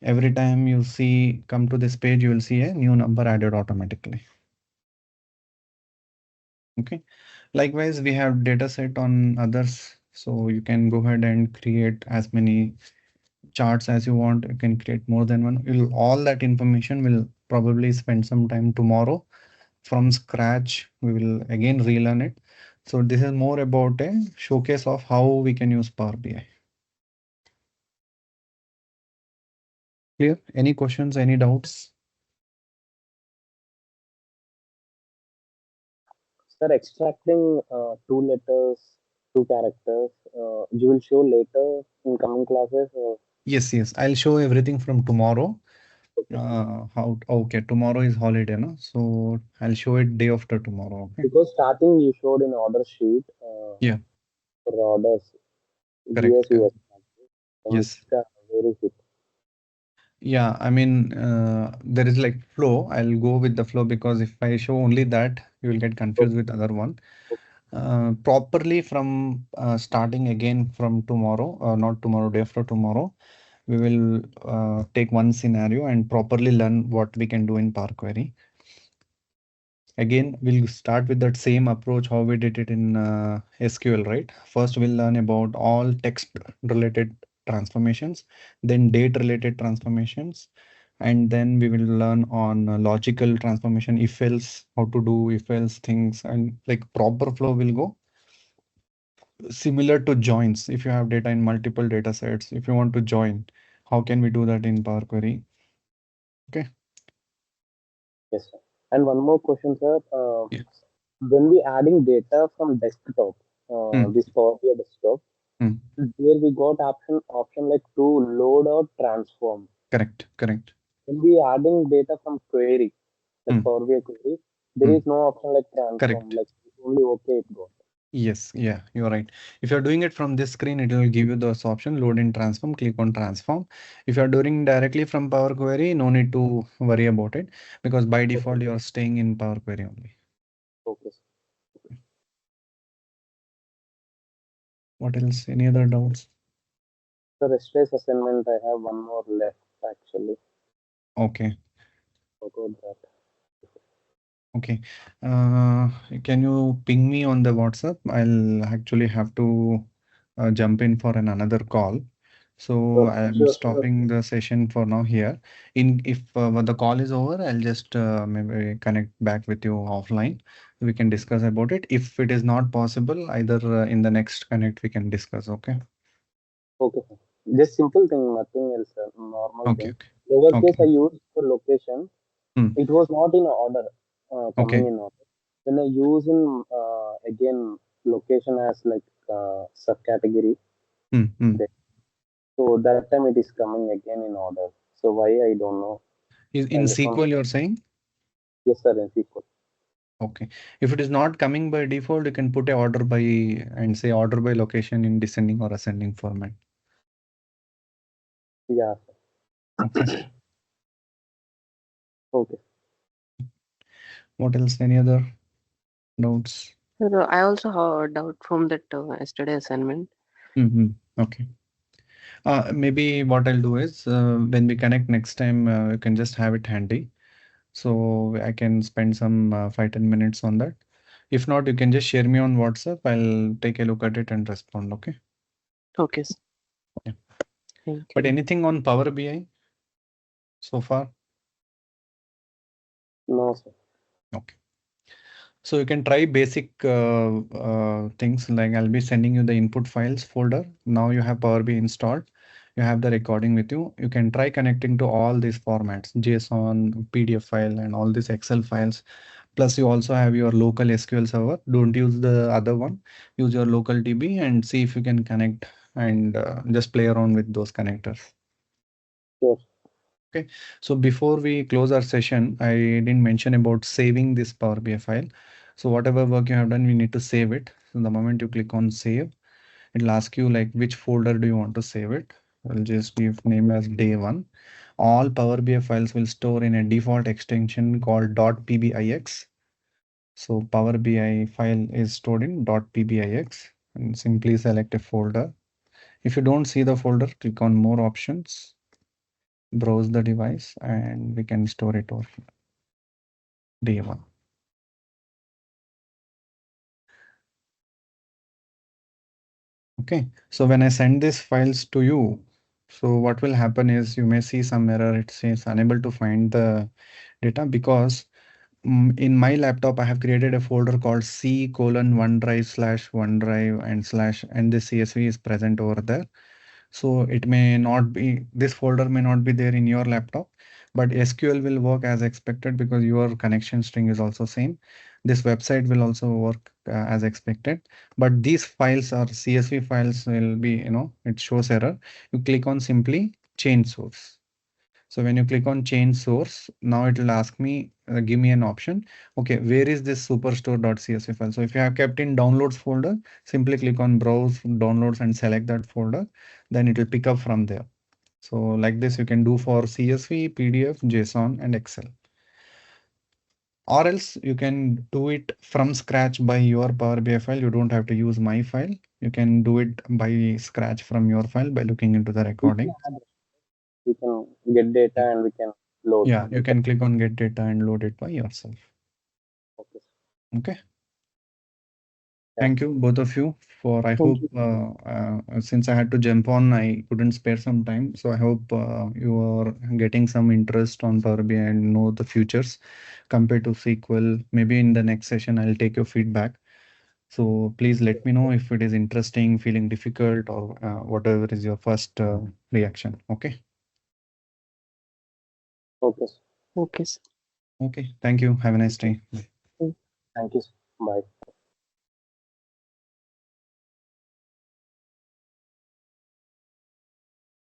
Every time you see come to this page, you will see a new number added automatically. Okay. Likewise, we have data set on others. So you can go ahead and create as many charts as you want. You can create more than one. All that information will probably spend some time tomorrow from scratch. We will again relearn it. So this is more about a showcase of how we can use Power BI. Clear? Any questions, any doubts? Sir, extracting two letters, two characters, you will show later in coming classes. Yes, yes. I'll show everything from tomorrow. Okay. How, okay, tomorrow is holiday, no? So I'll show it day after tomorrow. Okay. Because starting you showed in order sheet Yeah, for orders, correct. US, US, which Yes. are very good. Yeah, I mean, there is like flow. I'll go with the flow because if I show only that, you will get confused Okay. with other one. Properly from starting again from tomorrow, not tomorrow, day after tomorrow, we will take one scenario and properly learn what we can do in Power Query. Again, we'll start with that same approach how we did it in SQL, right? First, we'll learn about all text related transformations, then date related transformations, and then we will learn on logical transformation, if else, how to do if else things, and like proper flow will go similar to joins. If you have data in multiple data sets, if you want to join, how can we do that in Power Query? Okay. Yes, sir. And one more question, sir. Yeah. When we adding data from desktop, Hmm. this Power BI desktop, Hmm. there we got option like to load or transform. Correct. Correct. When we adding data from query, like Hmm. Power BI query, there Hmm. is no option like transform, Correct. like only okay it got. Yes, yeah, you're right. If you're doing it from this screen, it will give you this option, load and transform, click on transform. If you're doing directly from Power Query, no need to worry about it because by Okay, default, you're staying in Power Query only. okay. What else? Any other doubts? So yesterday's assignment, I have one more left actually. Okay, Forgot that. okay. Can you ping me on the WhatsApp? I'll actually have to jump in for another call. So Sure, I'm sure, sure. stopping the session for now here. In if when the call is over, I'll just maybe connect back with you offline. We can discuss about it. If it is not possible, either in the next connect we can discuss. Okay. Okay, sir. Just simple thing, nothing else, sir. Normal Okay. thing. Okay. Lowercase I Okay. used for location. Hmm. It was not in order, coming Okay. in order. When I use in again location as like subcategory, Hmm. Hmm. there. So that time it is coming again in order. So why I don't know. Is I in just want SQL you're saying? yes sir in SQL. Okay. If it is not coming by default, you can put a order by and say order by location in descending or ascending format. Yeah. Okay. Okay. What else? Any other doubts? Sir, I also have a doubt from that yesterday assignment. Mm-hmm. Okay. Maybe what I'll do is when we connect next time, you can just have it handy. So I can spend some 5-10 minutes on that. If not, you can just share me on WhatsApp. I'll take a look at it and respond. Okay. Okay, sir. Yeah. Thank But you. anything on Power BI so far? No sir. Okay. So you can try basic things like I'll be sending you the input files folder. Now you have Power BI installed. You have the recording with you. You can try connecting to all these formats, JSON, PDF file, and all these Excel files. Plus, you also have your local SQL server. Don't use the other one. Use your local DB and see if you can connect and just play around with those connectors. Sure. Okay. So before we close our session, I didn't mention about saving this Power BI file. So whatever work you have done, we need to save it. So the moment you click on save, It'll ask you like which folder do you want to save it. I'll just give name as day one. All Power BI files will store in a default extension called .pbix. So Power BI file is stored in .pbix and simply select a folder. If you don't see the folder, click on more options, browse the device, and we can store it over here. Day one. Okay, so when I send these files to you, so what will happen is you may see some error. It says unable to find the data because in my laptop, I have created a folder called C colon OneDrive slash OneDrive and slash, and this CSV is present over there. So it may not be, this folder may not be there in your laptop, but SQL will work as expected because your connection string is also same. This website will also work as expected, but these files or CSV files will be, it shows error. You click on simply change source. So when you click on change source, now it will ask me, give me an option. Okay, where is this superstore.csv file? So if you have kept in downloads folder, simply click on browse downloads and select that folder. Then it will pick up from there. So like this, you can do for CSV, PDF, JSON, and Excel. Or else you can do it from scratch by your Power BI file. You don't have to use my file. You can do it by scratch from your file by looking into the We can recording. add, we can get data and we can load Yeah, you data. can click on get data and load it by yourself. Okay. Okay. Yeah. Thank you, both of you, for I Thank hope you. since I had to jump on, I couldn't spare some time. So I hope you are getting some interest on Power BI and know the futures compared to SQL. Maybe in the next session, I'll take your feedback. So please let me know if it is interesting, feeling difficult, or whatever is your first reaction. Okay. Okay. Okay, sir. Okay. Thank you. Have a nice Thank you. day. Bye. Mm. Thank you. Bye.